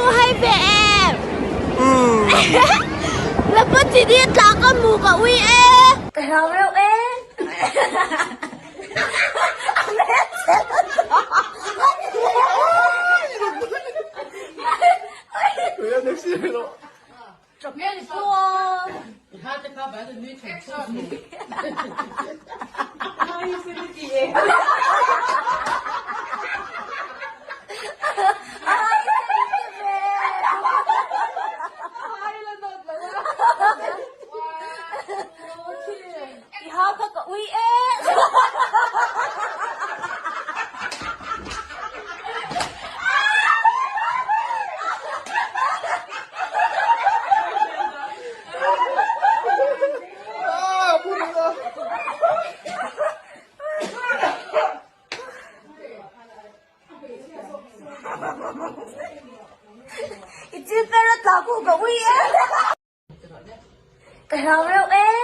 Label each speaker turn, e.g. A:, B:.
A: hay BM. Lepas ini tak kamu kak WM. Kenapa WM?准备做。
B: 你看这告白的女挺臭屁。
A: 以後佢個 WM。已經俾你打過個 WM。Kenapa WM?